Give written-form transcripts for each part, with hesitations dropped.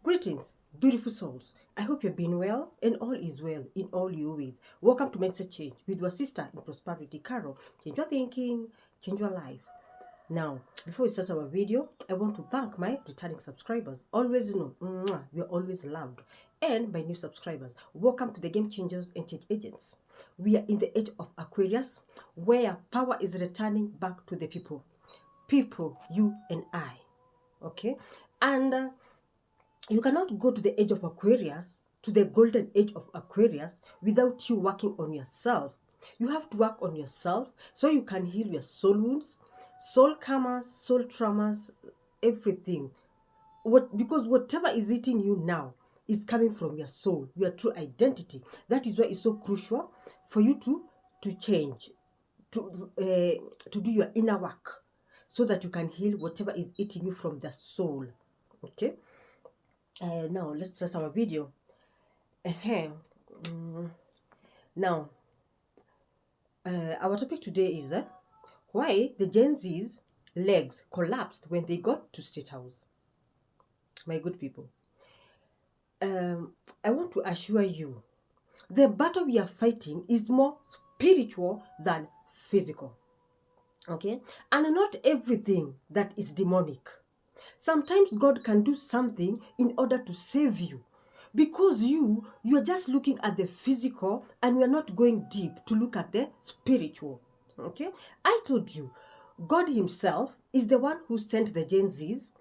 Greetings, beautiful souls. I hope you're being well and all is well in all your ways. Welcome to Mindset Change with your sister in prosperity, Carol. Change your thinking, change your life. Now, before we start our video, I want to thank my returning subscribers. Always you're always loved. And my new subscribers, welcome to the Game Changers and Change Agents. We are in the age of Aquarius, where power is returning back to the people. People, you and I. Okay? And you cannot go to the age of Aquarius, to the golden age of Aquarius, without you working on yourself. You have to work on yourself so you can heal your soul wounds, soul karmas, soul traumas, everything. Because whatever is eating you now is coming from your soul, your true identity. That is why it's so crucial for you to change, to do your inner work, so that you can heal whatever is eating you from the soul. Okay. Now let's start our video. Now, our topic today is why the GenZs' legs collapsed when they got to State House. My good people, I want to assure you, the battle we are fighting is more spiritual than physical. Okay, and not everything that is demonic. Sometimes God can do something in order to save you, because you're just looking at the physical and we're not going deep to look at the spiritual. Okay, I told you, God himself is the one who sent the GenZs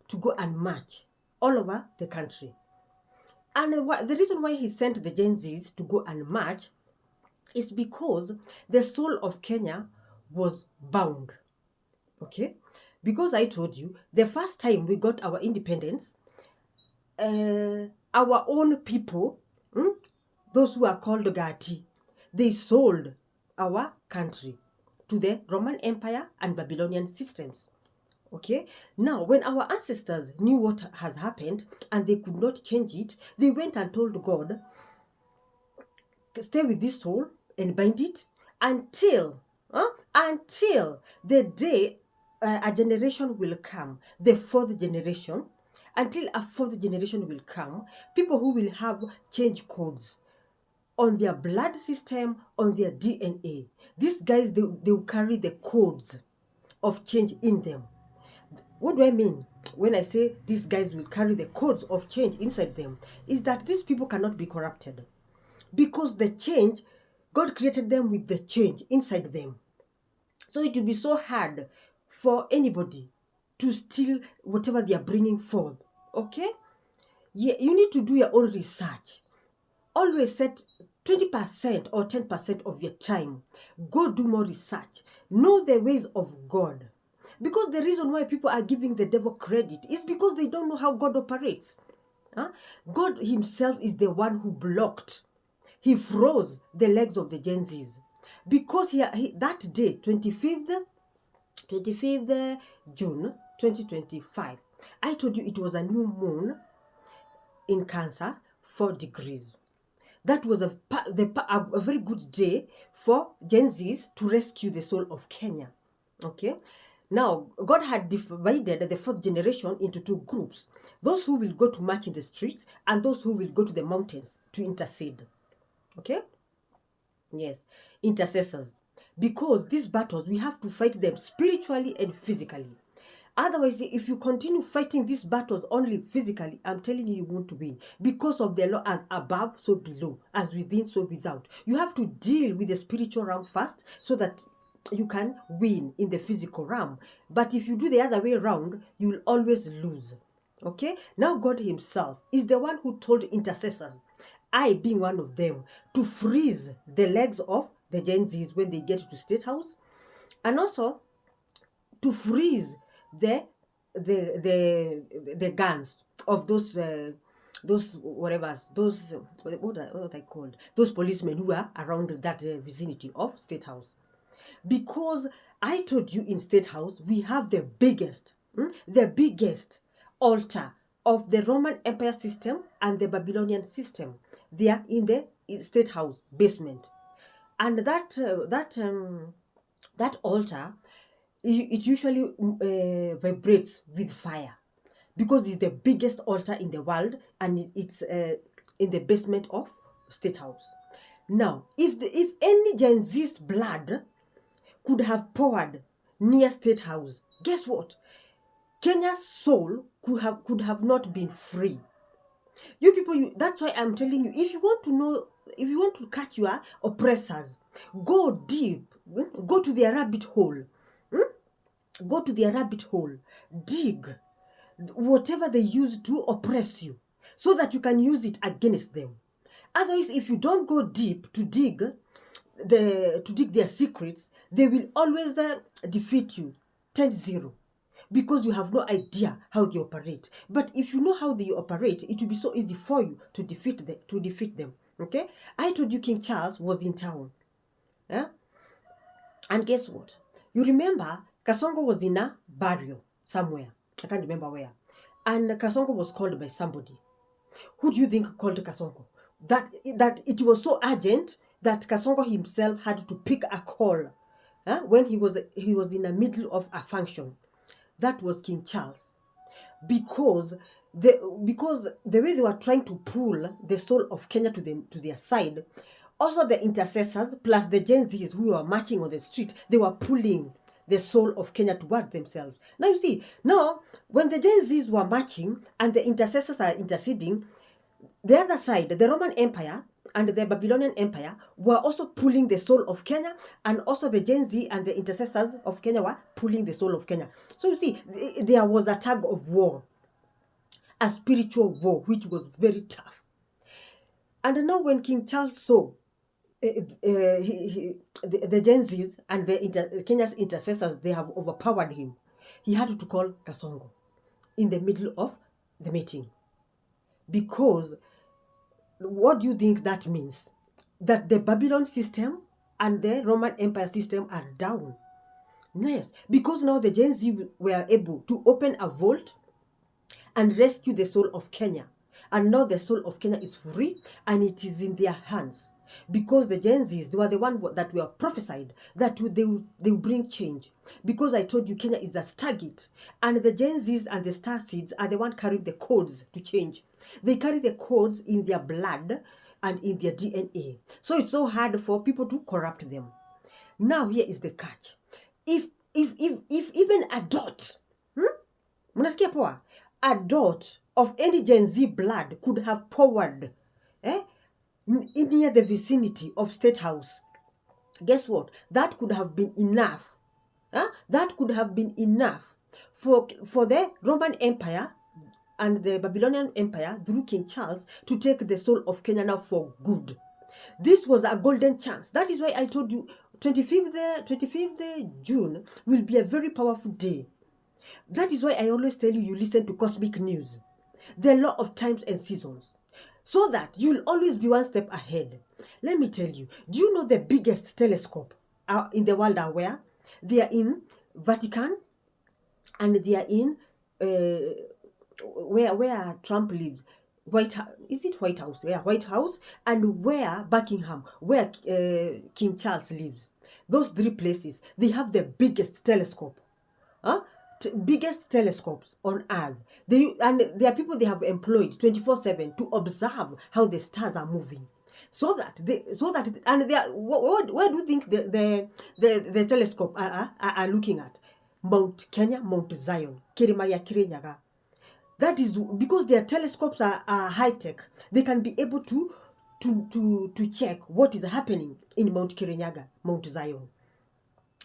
to go and march all over the country. And the reason why he sent the GenZs to go and march is because the soul of Kenya was bound. Okay, because I told you, the first time we got our independence, our own people, those who are called Gati, they sold our country to the Roman Empire and Babylonian systems. Okay, now when our ancestors knew what has happened and they could not change it, they went and told God, stay with this soul and bind it until the day a generation will come, the fourth generation. Until a fourth generation will come, people who will have change codes on their blood system, on their DNA. These guys, they will carry the codes of change in them. What do I mean when I say these guys will carry the codes of change inside them? Is that these people cannot be corrupted. Because the change, God created them with the change inside them. So it will be so hard for anybody to steal whatever they are bringing forth. Okay? Yeah, you need to do your own research. Always set 20% or 10% of your time. Go do more research. Know the ways of God. Because the reason why people are giving the devil credit is because they don't know how God operates. God himself is the one who blocked. He froze the legs of the GenZs. Because that day, 25th June 2025, I told you it was a new moon in Cancer, 4 degrees. That was a very good day for GenZs to rescue the soul of Kenya. Okay? Now, God had divided the fourth generation into two groups. Those who will go to march in the streets and those who will go to the mountains to intercede. Okay? Yes. Intercessors. Because these battles, we have to fight them spiritually and physically. Otherwise, if you continue fighting these battles only physically, I'm telling you, you won't win. Because of the law, as above, so below, as within, so without. You have to deal with the spiritual realm first so that you can win in the physical realm. But if you do the other way around, you will always lose. Okay? Now God himself is the one who told intercessors, I being one of them, to freeze the legs of the GenZs when they get to State House, and also to freeze the guns of those whatever, those what are they called, those policemen who are around that vicinity of State House. Because I told you, in State House we have the biggest altar of the Roman Empire system and the Babylonian system. They are in the State House basement, and that altar, it usually vibrates with fire. because it's the biggest altar in the world, and it's in the basement of State House. Now, if any Gen Z's blood could have poured near State House, guess what? Kenya's soul could have not been free. You people, that's why I'm telling you, if you want to know, if you want to catch your oppressors, go deep, go to their rabbit hole, go to their rabbit hole, dig whatever they use to oppress you, so that you can use it against them. Otherwise, if you don't go deep to dig their secrets, they will always defeat you 10-0, because you have no idea how they operate. But if you know how they operate, it will be so easy for you to defeat them. Okay, I told you King Charles was in town, yeah? And guess what? You remember Kasongo was in a burial somewhere. I can't remember where. And Kasongo was called by somebody. Who do you think called Kasongo? That it was so urgent that Kasongo himself had to pick a call when he was in the middle of a function. That was King Charles, because the way they were trying to pull the soul of Kenya to their side, also the intercessors plus the Gen Zs who were marching on the street, they were pulling the soul of Kenya towards themselves. Now you see, now when the Gen Zs were marching and the intercessors are interceding, the other side, the Roman Empire and the Babylonian Empire were also pulling the soul of Kenya, and also the Gen Z and the intercessors of Kenya were pulling the soul of Kenya. So you see, there was a tug of war, a spiritual war, which was very tough. And now when King Charles saw the Gen Zs and Kenya's intercessors, they have overpowered him, he had to call Kasongo in the middle of the meeting. Because what do you think that means? That the Babylon system and the Roman Empire system are down. Yes, because now the Gen Z were able to open a vault and rescue the soul of Kenya. And now the soul of Kenya is free and it is in their hands. Because the Gen Zs, they were the one that were prophesied that they will bring change. Because I told you Kenya is a stargate, and the Gen Zs and the star seeds are the one carrying the codes to change. They carry the codes in their blood and in their DNA. So it's so hard for people to corrupt them. Now here is the catch. If even a dot, mnasikia poa, a dot of any Gen Z blood could have poured near the vicinity of State House, guess what? That could have been enough. That could have been enough for the Roman Empire and the Babylonian Empire through King Charles to take the soul of Kenya now for good. This was a golden chance. That is why I told you 25th June will be a very powerful day. That is why I always tell you listen to cosmic news, the law of times and seasons, so that you'll always be one step ahead. Let me tell you, do you know the biggest telescope in the world are where? They are in Vatican, and they are in where Trump lives. White House, is it White House? Yeah, White House, and where Buckingham, where King Charles lives. Those three places, they have the biggest telescope. Biggest telescopes on Earth. There are people they have employed 24/7 to observe how the stars are moving, so that where do you think the telescope are looking at? Mount Kenya, Mount Zion, Kirimaya Kirinyaga. That is because their telescopes are high tech. They can be able to check what is happening in Mount Kirinyaga, Mount Zion.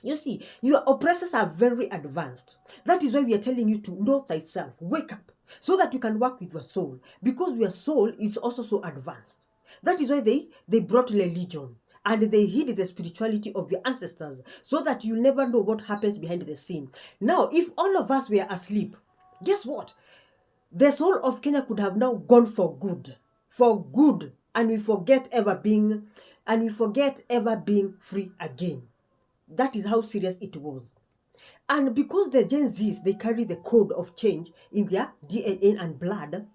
You see, your oppressors are very advanced. That is why we are telling you to know thyself, wake up, so that you can work with your soul, because your soul is also so advanced. That is why they brought religion, and they hid the spirituality of your ancestors, so that you never know what happens behind the scene. Now, if all of us were asleep, guess what? The soul of Kenya could have now gone for good, and we forget ever being free again. That is how serious it was. And because the Gen Zs, they carry the code of change in their DNA and blood,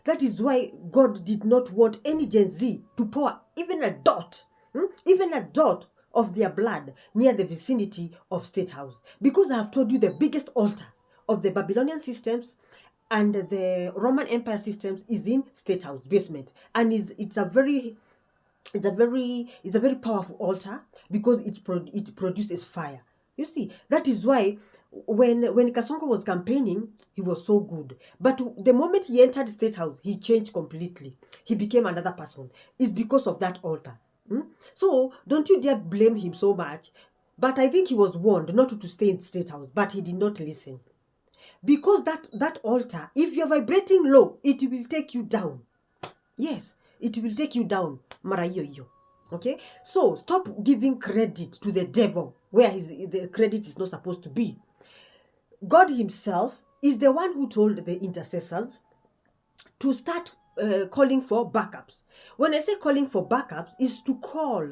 that is why God did not want any Gen Z to pour even a dot of their blood near the vicinity of State House. Because I have told you the biggest altar of the Babylonian systems and the Roman Empire systems is in State House basement, and it's a very powerful altar because it produces fire. You see, that is why when Kasongo was campaigning, he was so good. But the moment he entered the State House, he changed completely. He became another person. It's because of that altar. So don't you dare blame him so much. But I think he was warned not to stay in the State House, but he did not listen. Because that altar, if you're vibrating low, it will take you down. Yes, it will take you down. Marayoyo. Okay, so stop giving credit to the devil where the credit is not supposed to be. God himself is the one who told the intercessors to start calling for backups. When I say calling for backups, is to call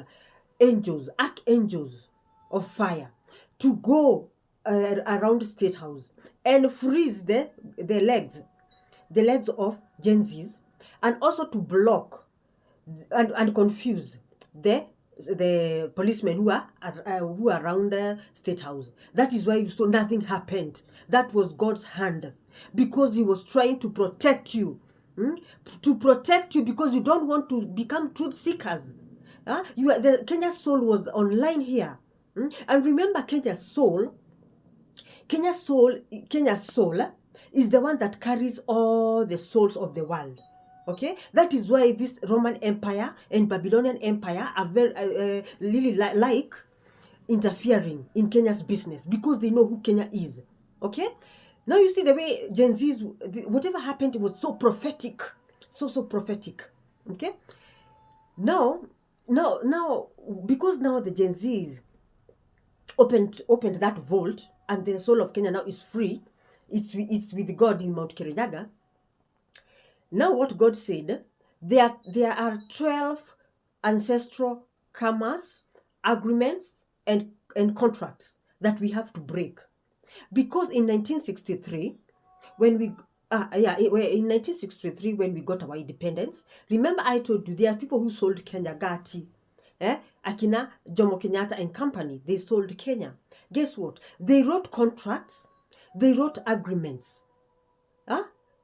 angels, archangels of fire to go around the State House and freeze the legs of GenZs, and also to block and confuse the policemen who are around the State House. That is why you saw nothing happened. That was God's hand, because he was trying to protect you. To protect you, because you don't want to become truth seekers. The Kenya Soul was online here. And remember, Kenya Soul is the one that carries all the souls of the world. Okay, that is why this Roman Empire and Babylonian Empire are very really like interfering in Kenya's business, because they know who Kenya is. Okay, now you see the way GenZs, whatever happened was so prophetic, so prophetic. Okay, now because now the GenZs opened that vault, and the soul of Kenya now is free. It's with God in Mount Kirinyaga. Now what God said, there are 12 ancestral karmas, agreements, and contracts that we have to break. Because in 1963, when we in 1963 when we got our independence, remember I told you there are people who sold Kenya Gati. Akina Jomo Kenyatta and company, they sold Kenya. Guess what? They wrote contracts, they wrote agreements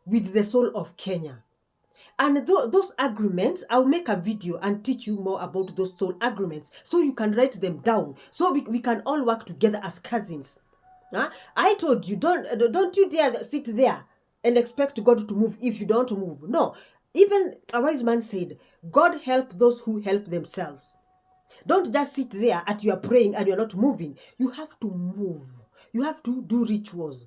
with the soul of Kenya. And those agreements, I'll make a video and teach you more about those soul agreements, so you can write them down, so we can all work together as cousins. I told you, don't you dare sit there and expect God to move if you don't move. No. Even a wise man said, God help those who help themselves. Don't just sit there at your praying and you're not moving. You have to move. You have to do rituals.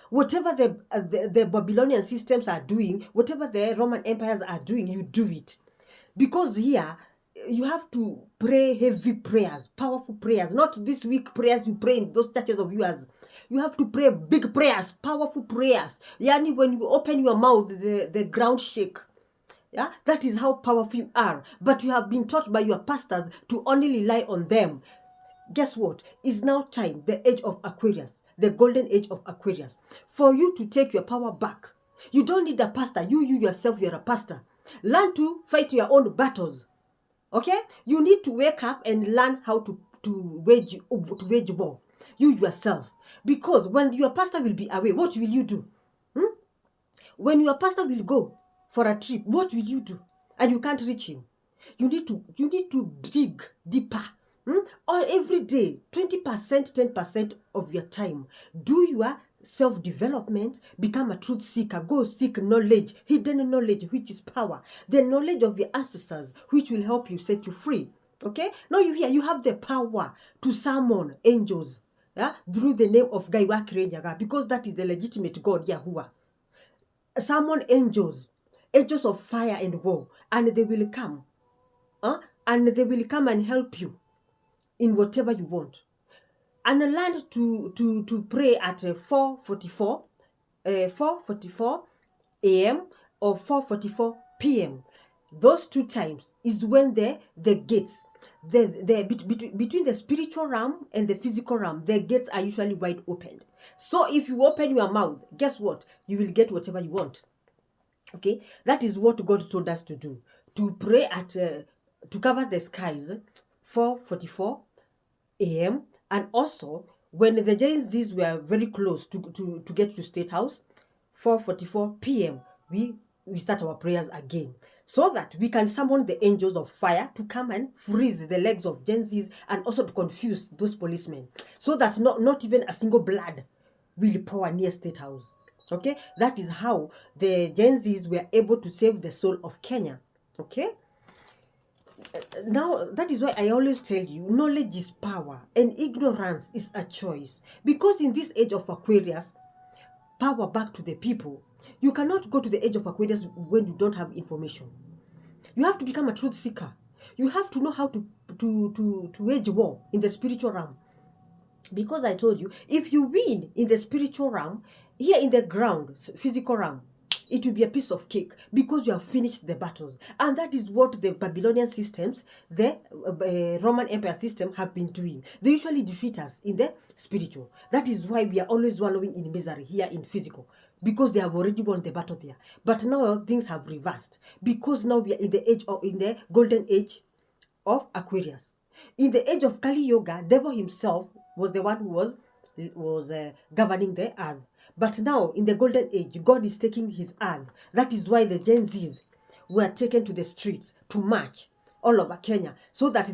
Whatever the Babylonian systems are doing, whatever the Roman empires are doing, you do it. Because here, you have to pray heavy prayers, powerful prayers, not this weak prayers you pray in those churches of yours. You have to pray big prayers, powerful prayers. Yani, when you open your mouth, the ground shake. Yeah, that is how powerful you are. But you have been taught by your pastors to only rely on them. Guess what? It's now time, the age of Aquarius, the golden age of Aquarius, for you to take your power back. You don't need a pastor. You yourself, you're a pastor. Learn to fight your own battles. Okay? You need to wake up and learn how to wage war. You yourself. Because when your pastor will be away, what will you do? When your pastor will go for a trip, what will you do? And you can't reach him. You need to dig deeper. Or every day, 20%, 10% of your time, do your self-development, become a truth seeker, go seek knowledge, hidden knowledge, which is power, the knowledge of your ancestors, which will help you set you free. Okay? Now you have the power to summon angels, through the name of Gaiwa Kirenyaga, because that is the legitimate God, Yahuwah. Summon angels of fire and war, and they will come. And they will come and help you in whatever you want. And learn to pray at 4:44 a.m. or 4:44 p.m. Those two times is when the gates, between the spiritual realm and the physical realm, the gates are usually wide open. So if you open your mouth, guess what? You will get whatever you want. Okay, that is what God told us to do. To pray at to cover the skies 4:44 a.m. and also when the GenZs were very close to get to State House, 4:44 p.m. we start our prayers again, so that we can summon the angels of fire to come and freeze the legs of GenZs, and also to confuse those policemen, so that not even a single blood will pour near State House. Okay, that is how the GenZs were able to save the soul of Kenya. Okay, now that is why I always tell you, knowledge is power and ignorance is a choice. Because in this age of Aquarius, power back to the people, you cannot go to the age of Aquarius when you don't have information. You have to become a truth seeker. You have to know how to wage war in the spiritual realm. Because I told you, if you win in the spiritual realm, here in the ground, physical realm, it will be a piece of cake, because you have finished the battles. And that is what the Babylonian systems, the Roman Empire system, have been doing. They usually defeat us in the spiritual. That is why we are always wallowing in misery here in physical, because they have already won the battle there. But now things have reversed, because now we are in the golden age of Aquarius. In the age of Kali Yoga, devil himself was the one who was governing the earth. But now, in the golden age, God is taking his earth. That is why the GenZs were taken to the streets to march all over Kenya, so that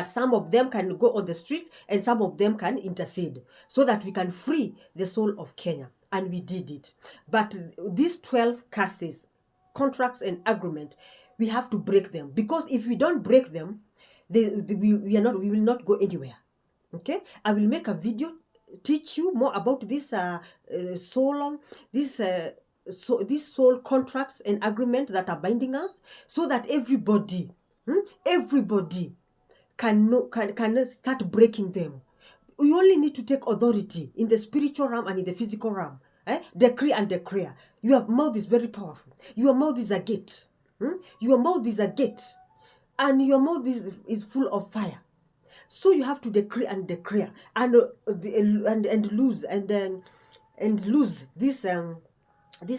some of them can go on the streets and some of them can intercede, so that we can free the soul of Kenya. And we did it. But these 12 curses, contracts and agreement, we have to break them, because if we don't break them, we will not go anywhere. Okay, I will make a video, teach you more about this these soul contracts and agreement that are binding us, so that everybody can start breaking them. You only need to take authority in the spiritual realm and in the physical realm. Decree and declare. Your mouth is very powerful. Your mouth is a gate. Your mouth is a gate, and your mouth is full of fire. So you have to decree and declare, and lose these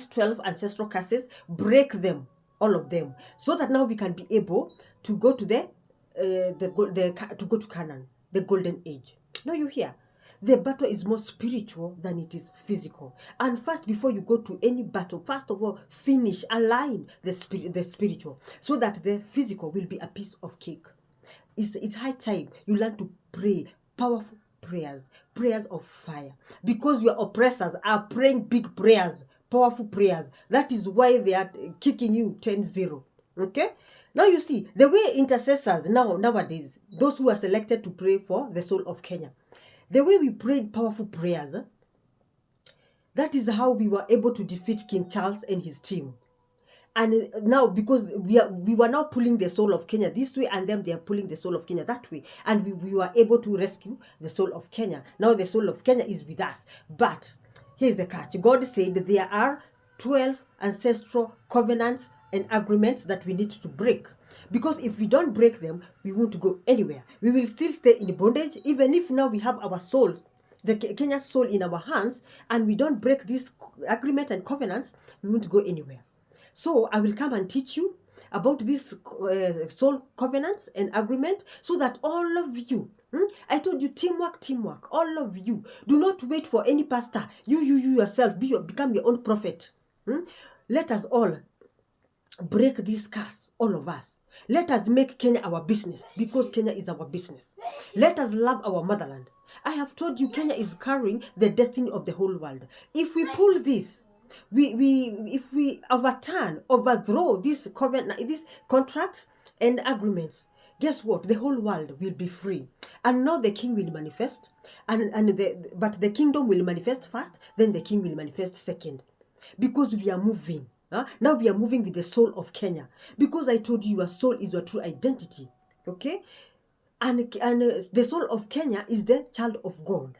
12 ancestral curses, break them, all of them, so that now we can be able to go to to go to Canaan, the golden age. Now you hear, the battle is more spiritual than it is physical. And first, before you go to any battle, first of all, align the spiritual, so that the physical will be a piece of cake. It's high time you learn to pray powerful prayers of fire, because your oppressors are praying big prayers, powerful prayers. That is why they are kicking you 10-0. Okay, now you see the way intercessors nowadays, those who are selected to pray for the soul of Kenya, the way we prayed powerful prayers, that is how we were able to defeat King Charles and his team. And now, because we were now pulling the soul of Kenya this way, and then they are pulling the soul of Kenya that way, and we were able to rescue the soul of Kenya. Now the soul of Kenya is with us. But here's the catch. God said there are 12 ancestral covenants and agreements that we need to break, because if we don't break them, we won't go anywhere. We will still stay in bondage, even if now we have our souls, the Kenya's soul, in our hands, and we don't break this agreement and covenants, we won't go anywhere. So I will come and teach you about this soul covenants and agreement, so that all of you, I told you, teamwork, all of you, do not wait for any pastor. You yourself, become your own prophet. Let us all break this curse, all of us. Let us make Kenya our business, because Kenya is our business. Let us love our motherland. I have told you, Kenya is carrying the destiny of the whole world. If we pull this, if we overthrow these contracts and agreements, guess what? The whole world will be free. And now the king will manifest, but the kingdom will manifest first, then the king will manifest second, because we are moving. Now we are moving with the soul of Kenya, because I told you, your soul is your true identity. Okay, and the soul of Kenya is the child of God.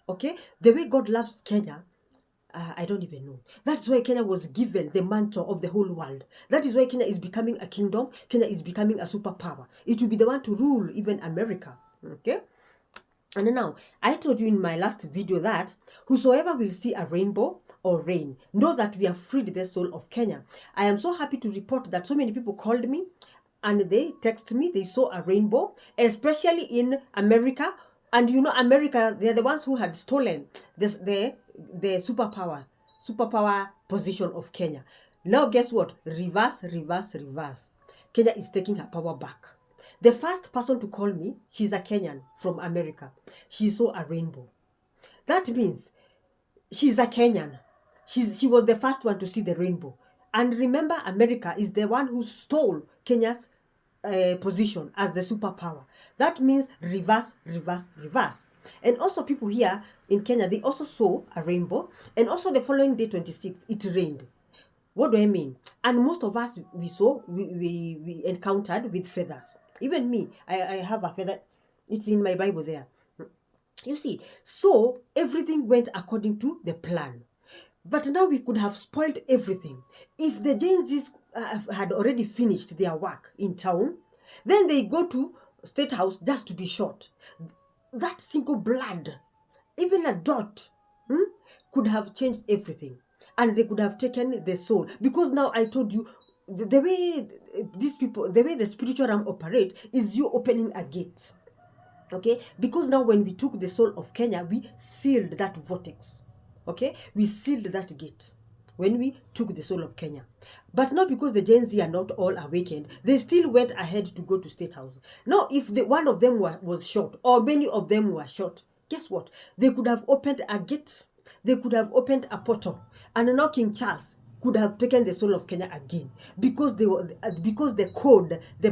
Okay, the way God loves Kenya, I don't even know. That's why Kenya was given the mantle of the whole world. That is why Kenya is becoming a kingdom. Kenya is becoming a superpower. It will be the one to rule even America. Okay? And now, I told you in my last video that whosoever will see a rainbow or rain, know that we have freed the soul of Kenya. I am so happy to report that so many people called me and they texted me. They saw a rainbow, especially in America. And you know, America, they're the ones who had stolen the superpower superpower position of Kenya. Now guess what? Reverse, reverse, reverse. Kenya is taking her power back. The first person to call me, she's a Kenyan from America. She saw a rainbow. That means she's a Kenyan. She was the first one to see the rainbow. And remember, America is the one who stole Kenya's position as the superpower. That means reverse, reverse, reverse. And also people here in Kenya, they also saw a rainbow. And also the following day, 26th, it rained. What do I mean? And most of us, we encountered with feathers. Even me, I have a feather. It's in my Bible there. You see, so everything went according to the plan. But now we could have spoiled everything. If the GenZs had already finished their work in town, then they go to State House just to be shot. That single blood, even a dot, could have changed everything. And they could have taken the soul. Because now I told you, the way these people, the way the spiritual realm operate is you opening a gate. Okay? Because now when we took the soul of Kenya, we sealed that vortex. Okay? We sealed that gate when we took the soul of Kenya. But not because the Gen Z are not all awakened. They still went ahead to go to State House. Now, if one of them was shot, or many of them were shot, guess what? They could have opened a gate. They could have opened a portal. And now King Charles could have taken the soul of Kenya again. Because the code, the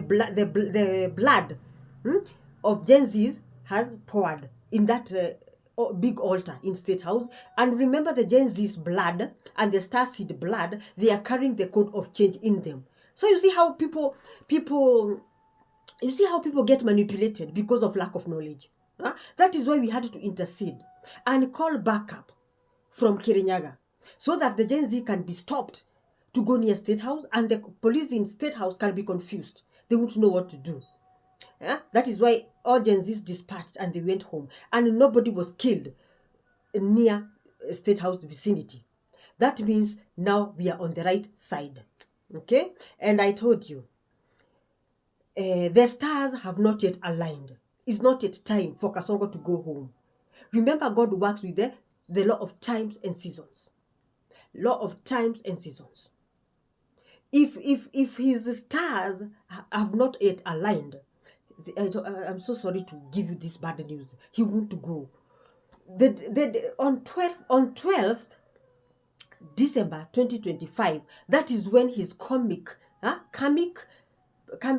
blood of Gen Zs has poured in that big altar in State House. And remember, the Gen Z's blood and the starseed blood, they are carrying the code of change in them. So you see how people get manipulated because of lack of knowledge. That is why we had to intercede and call backup from Kirinyaga so that the Gen Z can be stopped to go near State House, and the police in State House can be confused. They won't know what to do. That is why all Gen Zs dispatched and they went home, and nobody was killed near State House vicinity. That means now we are on the right side. Okay? And I told you, the stars have not yet aligned. It's not yet time for Kasongo to go home. Remember, God works with the law of times and seasons. Law of times and seasons. If his stars have not yet aligned, I'm so sorry to give you this bad news. He won't go. On 12th December 2025, that is when his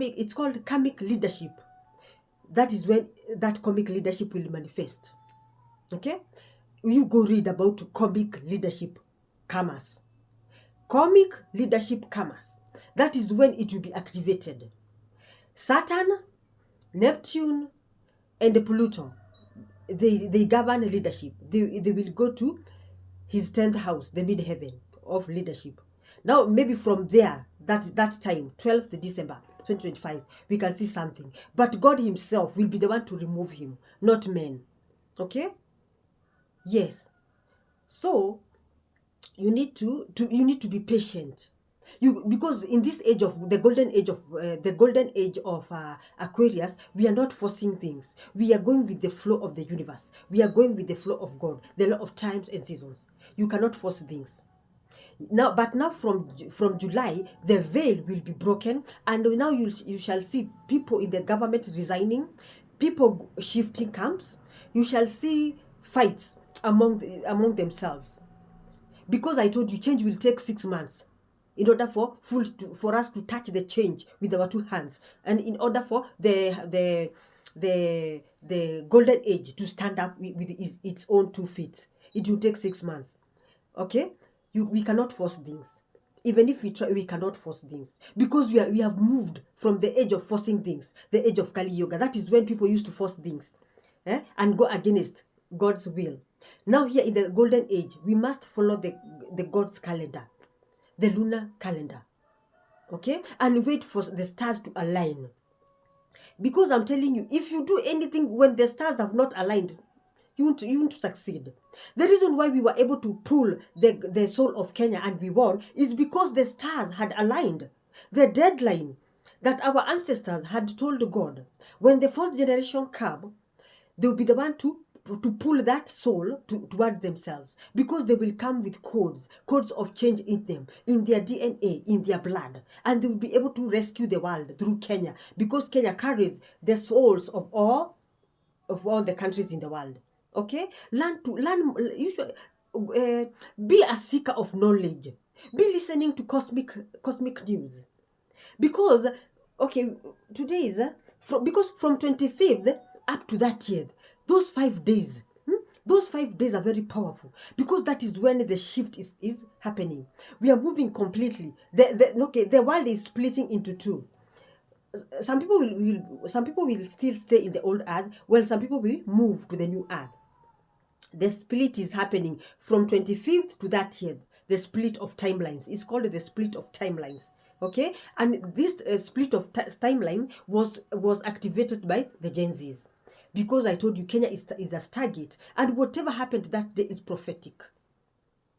it's called karmic leadership. That is when that karmic leadership will manifest. Okay? You go read about karmic leadership karmas. Karmic leadership karmas. That is when it will be activated. Saturn, Neptune, and Pluto, they govern leadership. They will go to his 10th house, the midheaven of leadership. Now, maybe from there, that time, 12th December 2025, we can see something. But God himself will be the one to remove him, not men. Okay? Yes. So, you need to be patient. Because in this age of the golden age of Aquarius, we are not forcing things. We are going with the flow of the universe. We are going with the flow of God, the law of times and seasons. You cannot force things. Now, but now from July, the veil will be broken, and now you shall see people in the government resigning, people shifting camps. You shall see fights among themselves. Because I told you, change will take 6 months. In order for us to touch the change with our 2 hands, and in order for the golden age to stand up with its own 2 feet, it will take 6 months. Okay, we cannot force things. Even if we try, we cannot force things, because we have moved from the age of forcing things, the age of Kali Yoga. That is when people used to force things, and go against God's will. Now here in the golden age, we must follow the God's calendar, the lunar calendar, okay, and wait for the stars to align. Because I'm telling you, if you do anything when the stars have not aligned, you won't succeed. The reason why we were able to pull the soul of Kenya and we won is because the stars had aligned. The deadline that our ancestors had told God, when the 4th generation come, they will be the one to to pull that soul toward themselves, because they will come with codes of change in them, in their DNA, in their blood, and they will be able to rescue the world through Kenya, because Kenya carries the souls of all the countries in the world. Okay, you should be a seeker of knowledge, be listening to cosmic news, because okay, today is because from 25th up to that year, those 5 days, those 5 days are very powerful, because that is when the shift is happening. We are moving completely. The world is splitting into two. Some people will still stay in the old earth, while some people will move to the new earth. The split is happening from 25th to that year. The split of timelines is called the split of timelines. Okay, and this split of timeline was activated by the GenZs, because I told you Kenya is a stargate, and whatever happened that day is prophetic.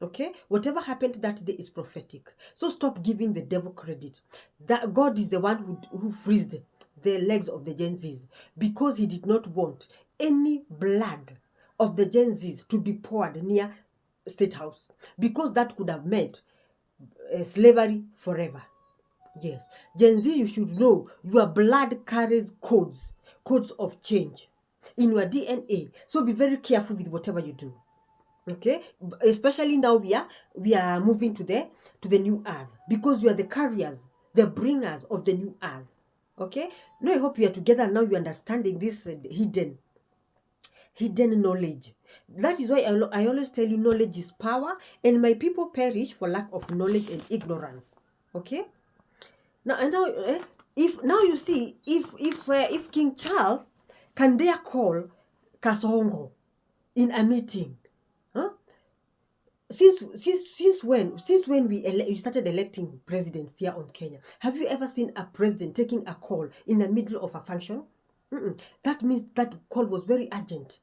Okay, whatever happened that day is prophetic. So stop giving the devil credit. That God is the one who freezed the legs of the GenZs, because he did not want any blood of the GenZs to be poured near State House, because that could have meant slavery forever. Yes, Gen Z, you should know your blood carries codes of change in your DNA. So be very careful with whatever you do. Okay, especially now we are moving to the new earth, because you are the carriers, the bringers of the new earth. Okay, now I hope you are together now. You are understanding this hidden knowledge. That is why I always tell you, knowledge is power, and my people perish for lack of knowledge and ignorance. Okay. Now, if now you see, if King Charles can dare call Kasongo in a meeting, huh? Since when we started electing presidents here on Kenya, have you ever seen a president taking a call in the middle of a function? That means that call was very urgent,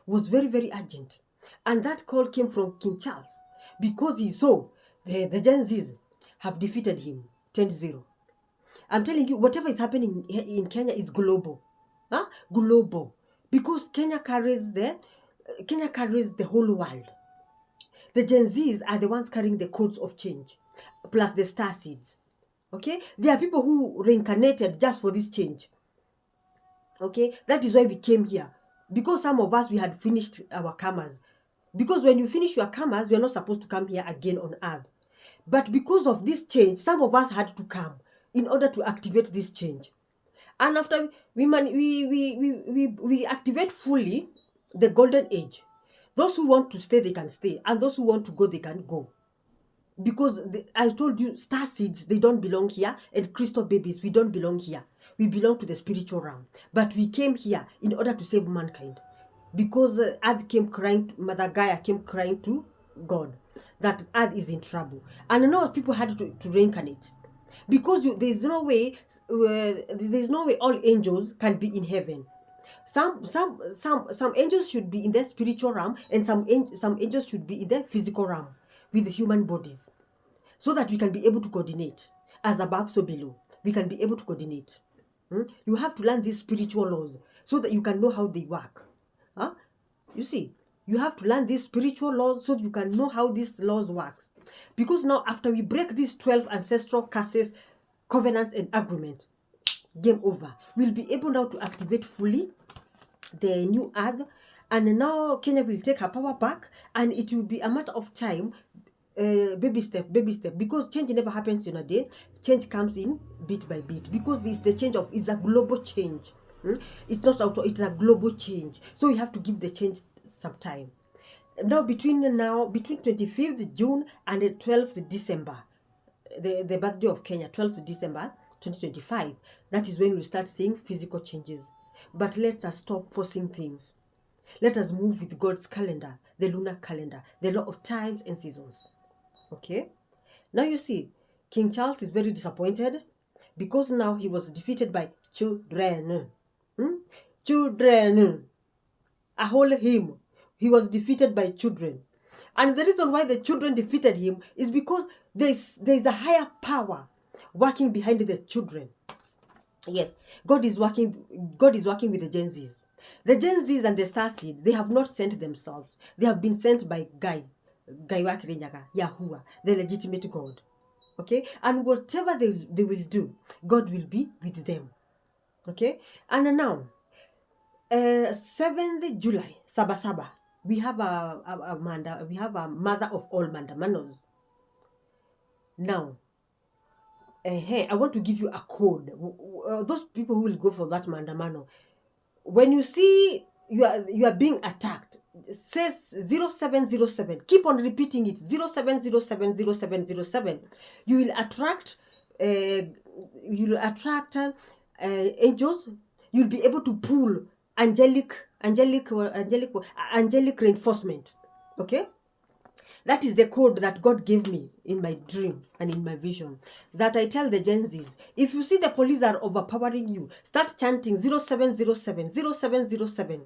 very urgent, and that call came from King Charles, because he saw the Gen Zs have defeated him 10-0. I'm telling you, whatever is happening in Kenya is global. Global. Because Kenya carries the whole world. The Gen Zs are the ones carrying the codes of change, plus the star seeds. Okay? There are people who reincarnated just for this change. Okay? That is why we came here. Because some of us, we had finished our karmas. Because when you finish your karmas, you're not supposed to come here again on earth. But because of this change, some of us had to come in order to activate this change. And after we activate fully the golden age, those who want to stay, they can stay, and those who want to go, they can go. Because I told you, star seeds, they don't belong here, and crystal babies, we don't belong here. We belong to the spiritual realm. But we came here in order to save mankind, because Earth came crying, Mother Gaia came crying to God that Earth is in trouble, and now people had to reincarnate, because there's no way all angels can be in heaven. Some angels should be in the spiritual realm, and some angels should be in the physical realm with human bodies, so that we can be able to coordinate. As above, so below. We can be able to coordinate. You have to learn these spiritual laws so that you can know how they work. You see, you have to learn these spiritual laws so that you can know how these laws work. Because now, after we break these 12 ancestral curses, covenants, and agreement, game over. We'll be able now to activate fully the new earth, and now Kenya will take her power back, and it will be a matter of time, baby step, because change never happens in a day. Change comes in bit by bit, because the change is a global change. It's not it's a global change, so you have to give the change some time. Now between 25th June and 12th December, the birthday of Kenya, 12th December 2025, that is when we start seeing physical changes. But let us stop forcing things. Let us move with God's calendar, the lunar calendar, the law of times and seasons. Okay? Now you see, King Charles is very disappointed, because now he was defeated by children. Children. A whole hymn. He was defeated by children. And the reason why the children defeated him is because there is a higher power working behind the children. Yes, God is working with the Gen Zs. The GenZs and the Starseed, they have not sent themselves. They have been sent by Gaiwa Kirinyaga, Yahuwah, the legitimate God. Okay? And whatever they will do, God will be with them. Okay? And now, 7th July, Saba, we have a mother of all mandamanos. Now, I want to give you a code. Those people who will go for that mandamano, when you see you are being attacked, says 0707. Keep on repeating it. 07070707. You will attract angels. You'll be able to pull angelic reinforcement. Okay. That is the code that God gave me in my dream and in my vision. That I tell the GenZs, if you see the police are overpowering you, start chanting 0707, 0707,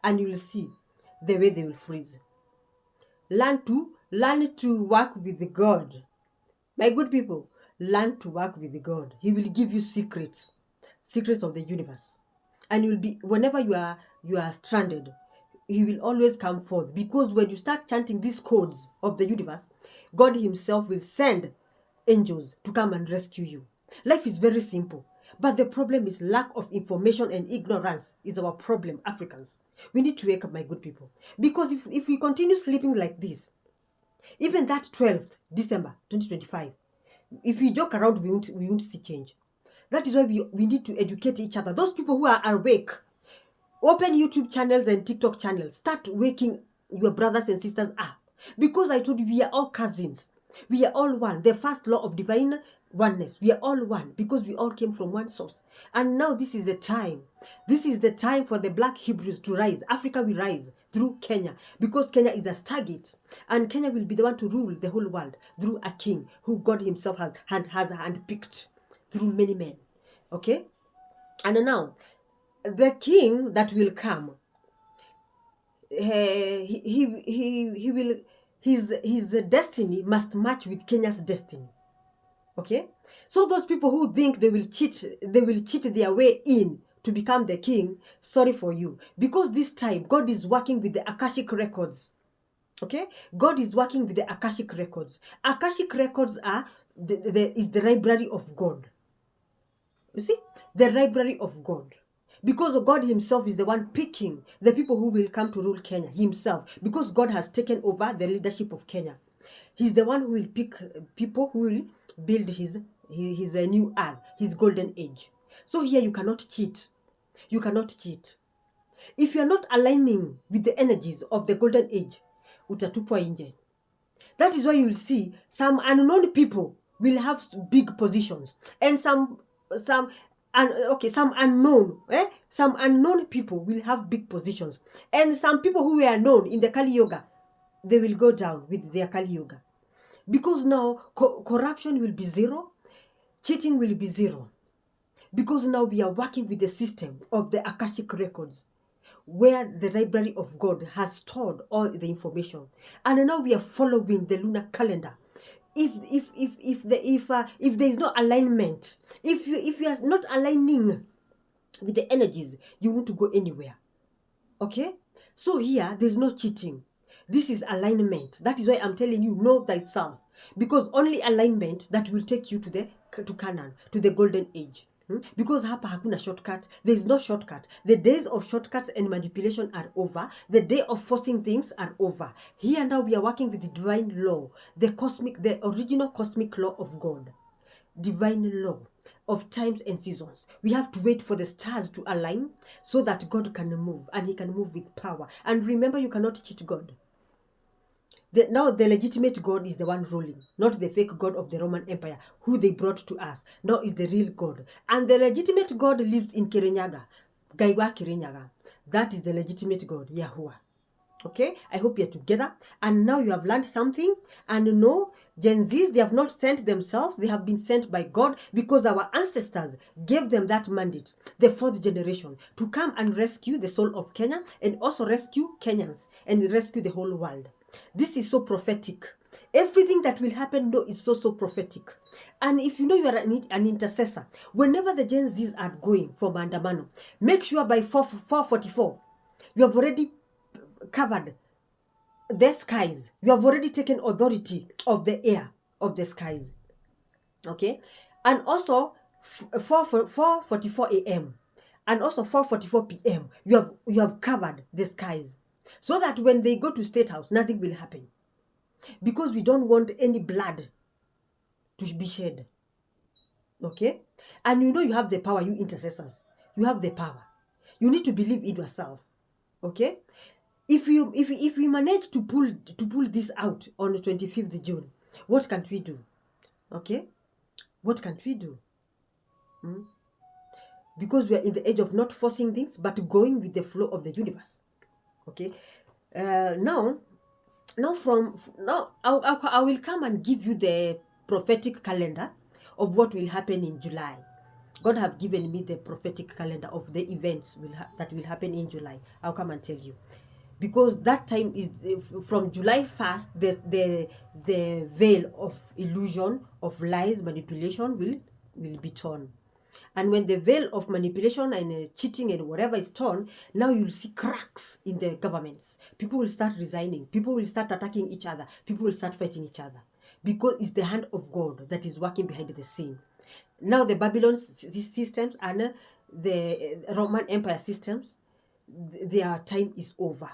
and you will see the way they will freeze. Learn to work with God. My good people, learn to work with God. He will give you secrets of the universe. And you'll be, whenever you are stranded, he will always come forth, because when you start chanting these codes of the universe, God himself will send angels to come and rescue you. Life is very simple, but the problem is lack of information, and ignorance is our problem, Africans. We need to wake up, my good people, because if we continue sleeping like this, even that 12th December 2025, if we joke around, we won't see change. That is why we need to educate each other. Those people who are awake, open YouTube channels and TikTok channels. Start waking your brothers and sisters up. Because I told you, we are all cousins. We are all one. The first law of divine oneness. We are all one because we all came from one source. And now this is the time. This is the time for the Black Hebrews to rise. Africa will rise through Kenya, because Kenya is a stargate. And Kenya will be the one to rule the whole world through a king who God himself has handpicked through many men. Okay? And now, the king that will come, he will, his destiny must match with Kenya's destiny. Okay, so those people who think they will cheat their way in to become the king, sorry for you, because this time God is working with the Akashic Records. Okay, God is working with the Akashic Records. Akashic Records are is the library of God. You see, the library of God. Because God himself is the one picking the people who will come to rule Kenya himself. Because God has taken over the leadership of Kenya. He's the one who will pick people who will build his new earth, his golden age. So here you cannot cheat. You cannot cheat. If you are not aligning with the energies of the golden age, utatupwa nje. That is why you will see some unknown people will have big positions, and some unknown people will have big positions, and some people who were known in the Kali Yoga, they will go down with their Kali Yoga, because now corruption will be zero, cheating will be zero, because now we are working with the system of the Akashic Records, where the library of God has stored all the information, and now we are following the lunar calendar. If there is no alignment, if you are not aligning with the energies, you won't go anywhere. Okay, so here there's no cheating. This is alignment. That is why I'm telling you, know thyself, because only alignment that will take you to Canaan, to the golden age. Because hapa hakuna shortcut. There is no shortcut. The days of shortcuts and manipulation are over. The day of forcing things are over. Here now we are working with the divine law, the original cosmic law of God, divine law of times and seasons. We have to wait for the stars to align so that God can move, and he can move with power. And remember, you cannot cheat God. Now the legitimate God is the one ruling, not the fake God of the Roman Empire who they brought to us. Now is the real God. And the legitimate God lives in Kirinyaga, Gaiwa Kirinyaga. That is the legitimate God, Yahuwah. Okay, I hope you're together. And now you have learned something. And no, GenZs, they have not sent themselves. They have been sent by God, because our ancestors gave them that mandate, the 4th generation, to come and rescue the soul of Kenya, and also rescue Kenyans and rescue the whole world. This is so prophetic. Everything that will happen, no, is so prophetic. And if you know you are an intercessor, whenever the GenZs are going for Mandamano, make sure by 4:44, you have already covered the skies. You have already taken authority of the air, of the skies. Okay? And also 4:44 a.m. and also 4:44 p.m. You have covered the skies, so that when they go to State House, nothing will happen, because we don't want any blood to be shed. Okay? And you know you have the power, you intercessors. You have the power. You need to believe in yourself. Okay? If we manage to pull this out on the 25th June, what can't we do? Okay? What can't we do? Because we are in the age of not forcing things, but going with the flow of the universe. Okay? Now I will come and give you the prophetic calendar of what will happen in July. God have given me the prophetic calendar of the events that will happen in July. I'll come and tell you, because that time is from July 1st. The veil of illusion, of lies, manipulation will be torn. And when the veil of manipulation and cheating and whatever is torn, now you'll see cracks in the governments. People will start resigning. People will start attacking each other. People will start fighting each other. Because it's the hand of God that is working behind the scene. Now the Babylon systems and the Roman Empire systems, their time is over.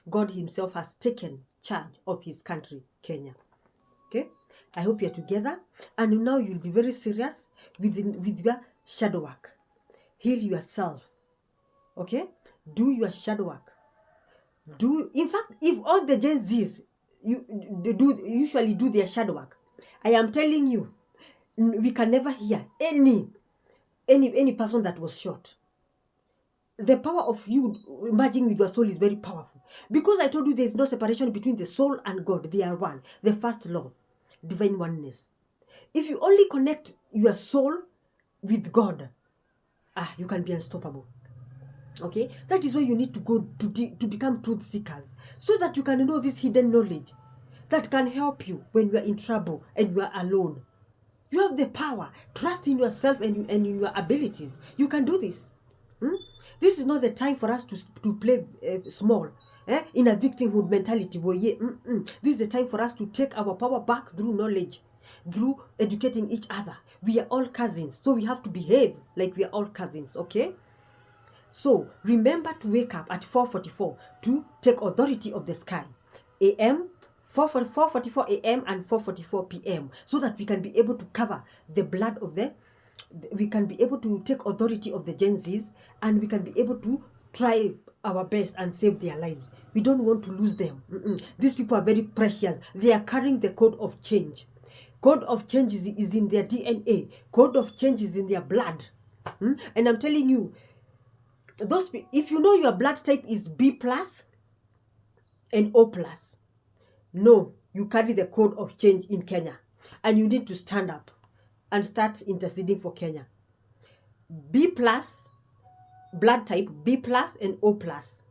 God himself has taken charge of his country, Kenya. Okay? I hope you're together. And now you'll be very serious with your shadow work. Heal yourself. Okay? Do your shadow work. In fact, if all the GenZs usually do their shadow work, I am telling you, we can never hear any person that was shot. The power of you merging with your soul is very powerful. Because I told you there is no separation between the soul and God. They are one. The first law, divine oneness. If you only connect your soul with God, you can be unstoppable. Okay? That is why you need to go to become truth seekers, so that you can know this hidden knowledge that can help you when you are in trouble and you are alone. You have the power. Trust in yourself and in your abilities. You can do this. This is not the time for us to play small, in a victimhood mentality. This is the time for us to take our power back through knowledge, through educating each other. We are all cousins, so we have to behave like we are all cousins, okay? So remember to wake up at 4:44 to take authority of the sky. AM, 4:44 a.m. and 4:44 p.m. so that we can be able to cover the blood of we can be able to take authority of the GenZs, and we can be able to try our best and save their lives. We don't want to lose them. These people are very precious. They are carrying the code of change. Code of change is in their DNA. Code of change is in their blood. And I'm telling you, if you know your blood type is B plus and O plus, no, you carry the code of change in Kenya, and you need to stand up and start interceding for Kenya. B plus blood type, B plus and O plus,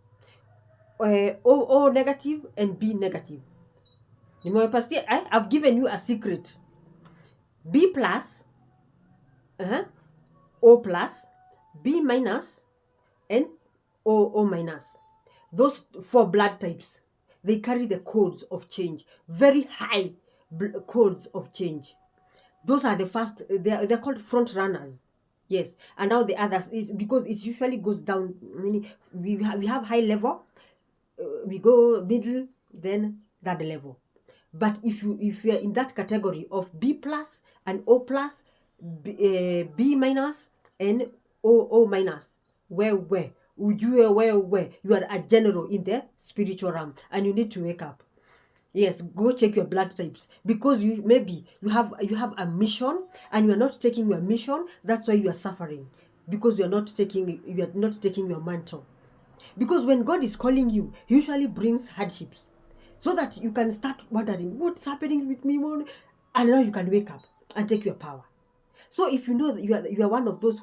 O negative and B negative. I've given you a secret. B plus, O plus, B minus and O minus. Those 4 blood types, they carry the codes of change, very high codes of change. Those are the first, they're called front runners. Yes, and now the others is because it usually goes down. We have high level, we go middle, then third level. But if you are in that category of B plus and O plus, B minus and O minus, where you are a general in the spiritual realm, and you need to wake up. Yes, go check your blood types, because you have a mission and you are not taking your mission. That's why you are suffering, because you are not taking your mantle. Because when God is calling you, he usually brings hardships, so that you can start wondering what's happening with me, and now you can wake up and take your power. So if you know that you are one of those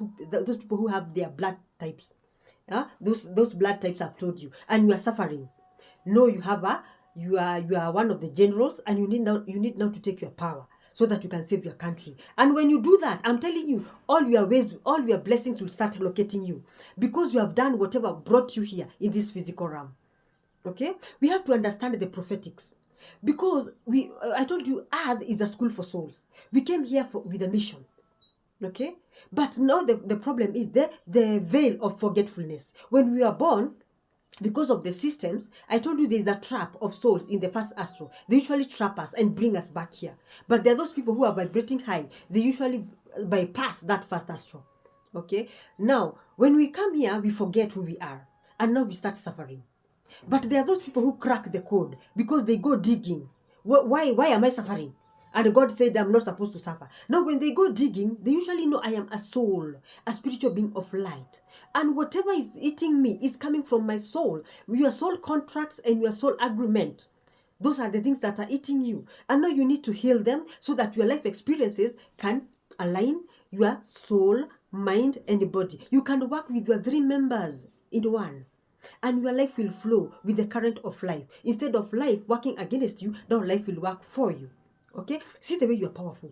people who have their blood types, those blood types I've told you, and you are suffering, no, you have you are one of the generals, and you need now to take your power so that you can save your country. And when you do that, I'm telling you, all your ways, all your blessings will start locating you, because you have done whatever brought you here in this physical realm. Okay, we have to understand the prophetics, because I told you, Earth is a school for souls. We came here with a mission. Okay, but now the problem is the veil of forgetfulness. When we are born, because of the systems, I told you there's a trap of souls in the first astral. They usually trap us and bring us back here. But there are those people who are vibrating high. They usually bypass that first astral. Okay? Now, when we come here, we forget who we are. And now we start suffering. But there are those people who crack the code because they go digging. Why am I suffering? And God said I'm not supposed to suffer. Now, when they go digging, they usually know I am a soul, a spiritual being of light. And whatever is eating me is coming from my soul. Your soul contracts and your soul agreement. Those are the things that are eating you. And now you need to heal them so that your life experiences can align your soul, mind, and body. You can work with your 3 members in one. And your life will flow with the current of life. Instead of life working against you, now life will work for you. Okay? See the way you are powerful.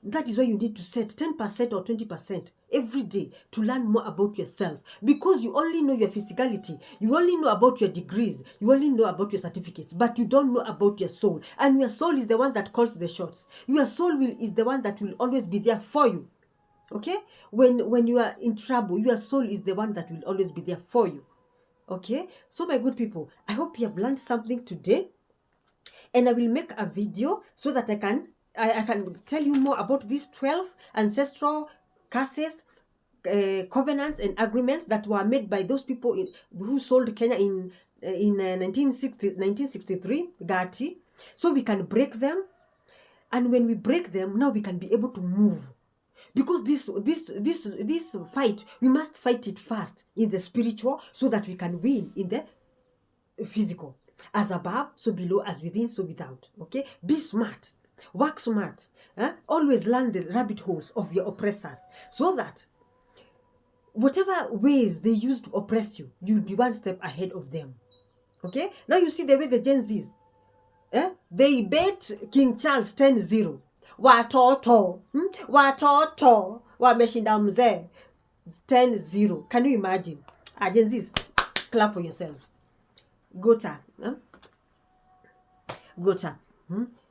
That is why you need to set 10% or 20% every day to learn more about yourself. Because you only know your physicality. You only know about your degrees. You only know about your certificates. But you don't know about your soul. And your soul is the one that calls the shots. Your soul is the one that will always be there for you. Okay? When you are in trouble, your soul is the one that will always be there for you. Okay, so my good people, I hope you have learned something today, and I will make a video so that I can tell you more about these 12 ancestral curses, covenants, and agreements that were made by those people who sold Kenya in 1963, Gati, so we can break them. And when we break them, now we can be able to move. Because this fight, we must fight it first in the spiritual so that we can win in the physical. As above, so below, as within, so without. Okay? Be smart. Work smart. Always learn the rabbit holes of your oppressors so that whatever ways they use to oppress you, you'll be one step ahead of them. Okay? Now you see the way the GenZs, they bet King Charles 10-0. Watoto wameshinda mzee 10-0. Can you imagine? GenZs, clap for yourselves. Gota.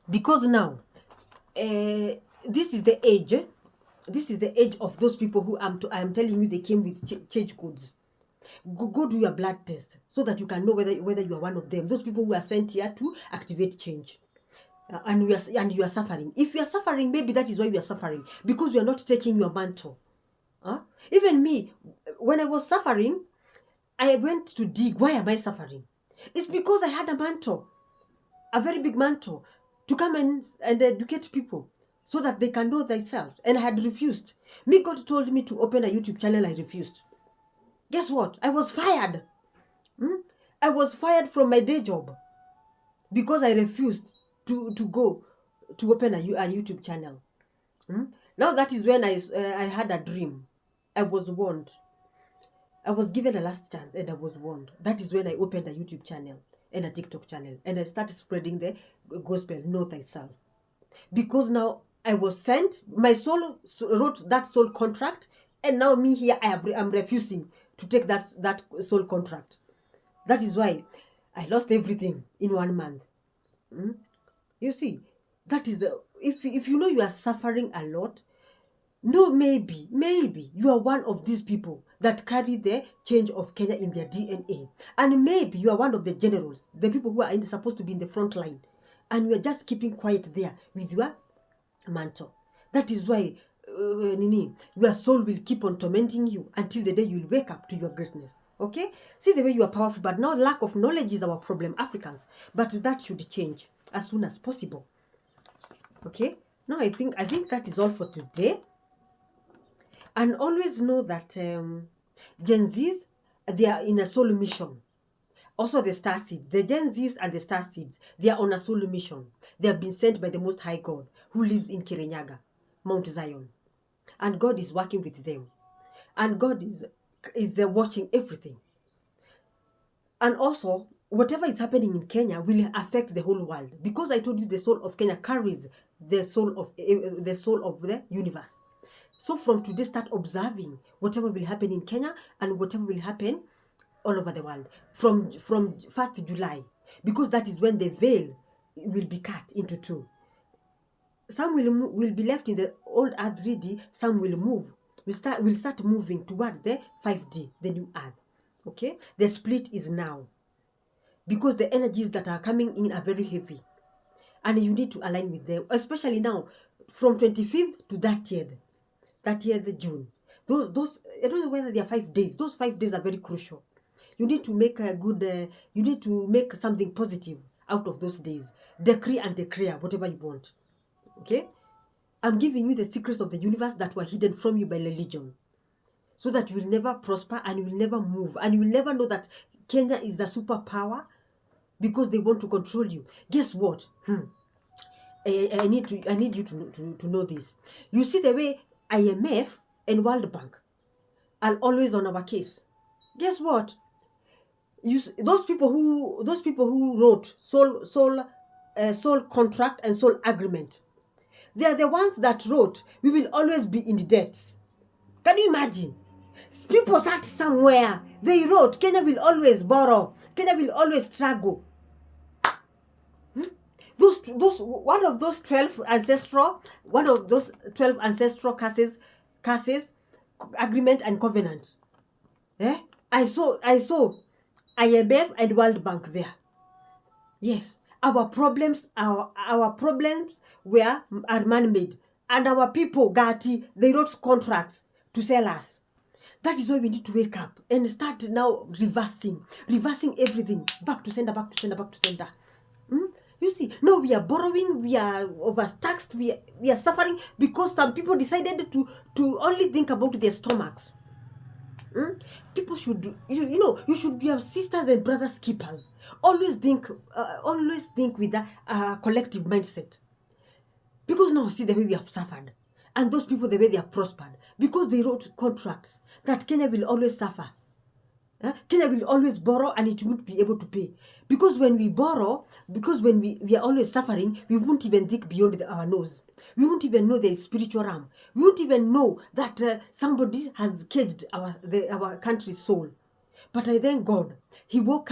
Because now this is the age. This is the age of those people who I am telling you, they came with change codes. Go do your blood test so that you can know whether you are one of them. Those people who are sent here to activate change. And you are suffering. If you are suffering, maybe that is why you are suffering, because you are not taking your mantle. Even me, when I was suffering, I went to dig. Why am I suffering? It's because I had a mantle, a very big mantle, to come and educate people so that they can know themselves. And I had refused. Me, God told me to open a YouTube channel. I refused. Guess what? I was fired. I was fired from my day job because I refused to go to open a YouTube channel. Now that is when I had a dream. I was warned. I was given a last chance and I was warned. That is when I opened a YouTube channel and a TikTok channel, and I started spreading the gospel, know thyself. Because now I was sent, my soul wrote that soul contract, and now me here, I'm refusing to take that soul contract. That is why I lost everything in 1 month. You see, that is if you know you are suffering a lot, no, maybe you are one of these people that carry the change of Kenya in their DNA, and maybe you are one of the generals, the people who are supposed to be in the front line, and you are just keeping quiet there with your mantle. That is why your soul will keep on tormenting you until the day you will wake up to your greatness. Okay? See the way you are powerful, but now lack of knowledge is our problem, Africans. But that should change as soon as possible. Okay? Now I think that is all for today. And always know that GenZs, they are in a soul mission. Also the star seeds, the GenZs and the star seeds, they are on a soul mission. They have been sent by the Most High God, who lives in Kirinyaga, Mount Zion. And God is working with them. And God is watching everything. And also, whatever is happening in Kenya will affect the whole world, because I told you the soul of Kenya carries the soul of the universe. So from today, start observing whatever will happen in Kenya and whatever will happen all over the world from 1st July, because that is when the veil will be cut into two. Some will be left in the old earth 3D, some will move. We'll start moving towards the 5D, the new earth. Okay, the split is now, because the energies that are coming in are very heavy, and you need to align with them, especially now from 25th to 30th June. Those I don't know whether they are 5 days. Those 5 days are very crucial. You need to make a good you need to make something positive out of those days. Decree and declare whatever you want. Okay, I'm giving you the secrets of the universe that were hidden from you by religion, so that you will never prosper and you will never move, and you will never know that Kenya is the superpower, because they want to control you. Guess what? I need you to know this. You see the way IMF and World Bank are always on our case. Guess what? Those people who wrote soul contract and soul agreement, they are the ones that wrote we will always be in debt. Can you imagine? People sat somewhere, they wrote Kenya will always borrow, Kenya will always struggle. One of those 12 ancestral curses, agreement and covenant. I saw IMF and World Bank there. Yes, our problems are man-made, and our people, Gati, they wrote contracts to sell us. That is why we need to wake up and start now reversing everything back to sender. You see, now we are borrowing, we are overtaxed, we are suffering because some people decided to only think about their stomachs. People should, you should be your sisters and brothers keepers. Always think with a collective mindset. Because now see the way we have suffered, and those people the way they have prospered, because they wrote contracts that Kenya will always suffer. Kenya will always borrow and it won't be able to pay. Because when we borrow, because when we are always suffering, we won't even think beyond our nose. We won't even know there is spiritual realm. We won't even know that somebody has caged our country's soul. But I thank God, He woke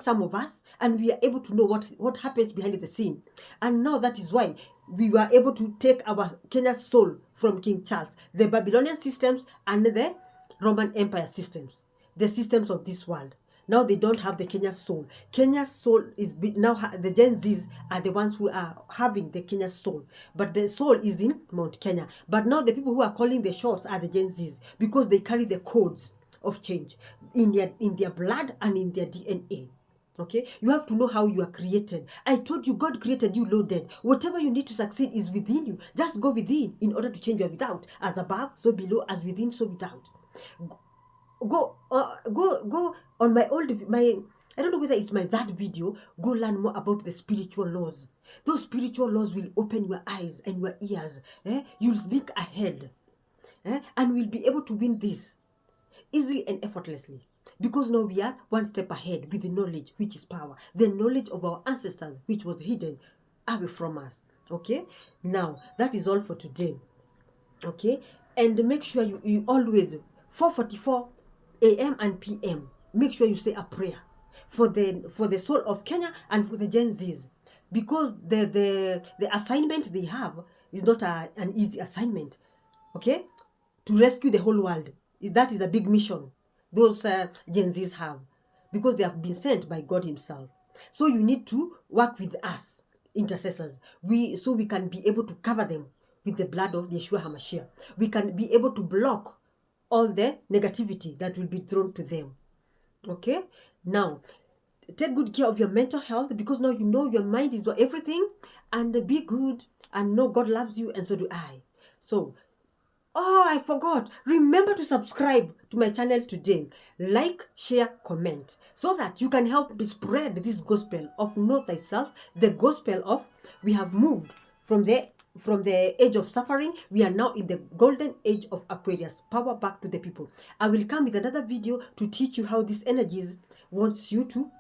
some of us, and we are able to know what happens behind the scene. And now that is why we were able to take our Kenya's soul from King Charles, the Babylonian systems and the Roman Empire systems, the systems of this world. Now they don't have the Kenya soul. Kenya's soul is now the GenZs are the ones who are having the Kenya soul, but the soul is in Mount Kenya. But now the people who are calling the shots are the GenZs, because they carry the codes of change in their blood and in their DNA. Okay, you have to know how you are created. I told you God created you loaded. Whatever you need to succeed is within you. Just go within in order to change your without. As above, so below, as within, so without. Go on my I don't know whether it's my that video. Go learn more about the spiritual laws. Those spiritual laws will open your eyes and your ears. You'll think ahead, and we'll be able to win this easily and effortlessly, because now we are one step ahead with the knowledge which is power, the knowledge of our ancestors which was hidden away from us. Okay, now that is all for today. Okay, and make sure you always 4:44 a.m. and p.m. make sure you say a prayer for the soul of Kenya and for the GenZs, because the assignment they have is not an easy assignment. Okay, to rescue the whole world, that is a big mission those GenZs have, because they have been sent by God Himself. So you need to work with us, intercessors, so we can be able to cover them with the blood of Yeshua HaMashiach. We can be able to block all the negativity that will be thrown to them. Okay, now take good care of your mental health, because now you know your mind is everything, and be good and know God loves you, and so do I. So, oh, I forgot. Remember to subscribe to my channel today. Like, share, comment, so that you can help me spread this gospel of know thyself, the gospel of we have moved from the age of suffering. We are now in the golden age of Aquarius. Power back to the people. I will come with another video to teach you how these energies wants you to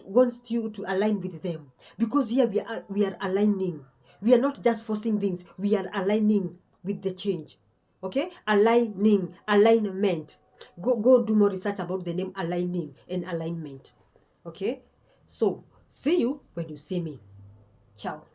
wants you to align with them, because here we are aligning. We are not just forcing things, we are aligning with the change. Okay, aligning, alignment. Go do more research about the name aligning and alignment. Okay, so see you when you see me. Ciao.